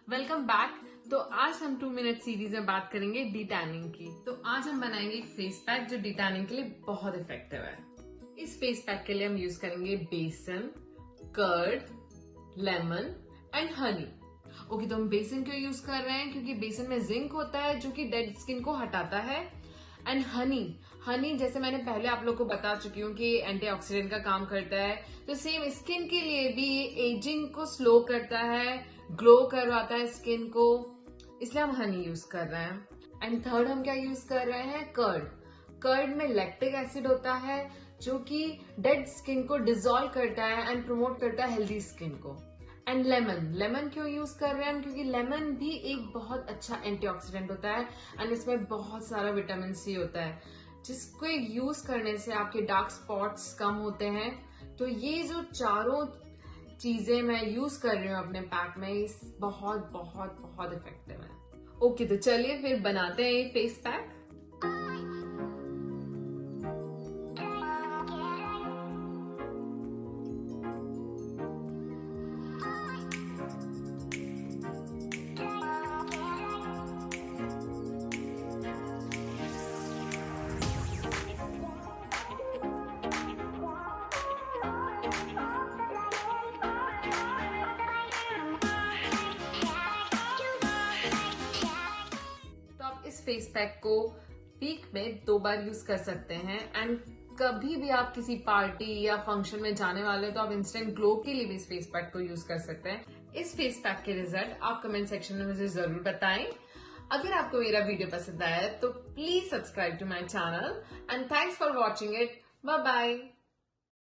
Welcome back. तो आज हम 2 मिनट सीरीज में बात करेंगे डिटैनिंग की। तो आज हम बनाएंगे एक फेस पैक जो डिटैनिंग के लिए बहुत इफेक्टिव है। इस फेस पैक के लिए हम यूज करेंगे besan, curd, lemon and honey. Okay, तो हम बेसन क्यों यूज कर रहे हैं? क्योंकि बेसन में जिंक होता है जो कि डेड स्किन को हटाता है। एंड हनी जैसे मैंने पहले आप लोग को बता चुकी हूँ कि एंटीऑक्सीडेंट का काम करता है। तो सेम स्किन के लिए भी ये एजिंग को स्लो करता है, ग्लो करवाता है स्किन को, इसलिए हम हनी यूज कर रहे हैं। एंड थर्ड हम क्या यूज कर रहे हैं? कर्ड में लैक्टिक एसिड होता है जो कि डेड स्किन को डिसॉल्व करता है एंड प्रमोट करता है हेल्दी स्किन को। एंड लेमन क्यों यूज कर रहे हैं हम? क्योंकि लेमन भी एक बहुत अच्छा एंटीऑक्सीडेंट होता है एंड इसमें बहुत सारा विटामिन सी होता है जिसको यूज करने से आपके डार्क स्पॉट्स कम होते हैं। तो ये जो चारों चीजें मैं यूज कर रही हूँ अपने पैक में, ये बहुत बहुत बहुत इफेक्टिव है। ओके, तो चलिए फिर बनाते हैं ये फेस पैक। इस फेस पैक को वीक में 2 बार यूज कर सकते हैं। एंड कभी भी आप किसी पार्टी या फंक्शन में जाने वाले हो तो आप इंस्टेंट ग्लो के लिए भी इस फेस पैक को यूज कर सकते हैं। इस फेस पैक के रिजल्ट आप कमेंट सेक्शन में मुझे जरूर बताएं। अगर आपको मेरा वीडियो पसंद आया तो please subscribe to my channel and thanks for watching it. Bye bye.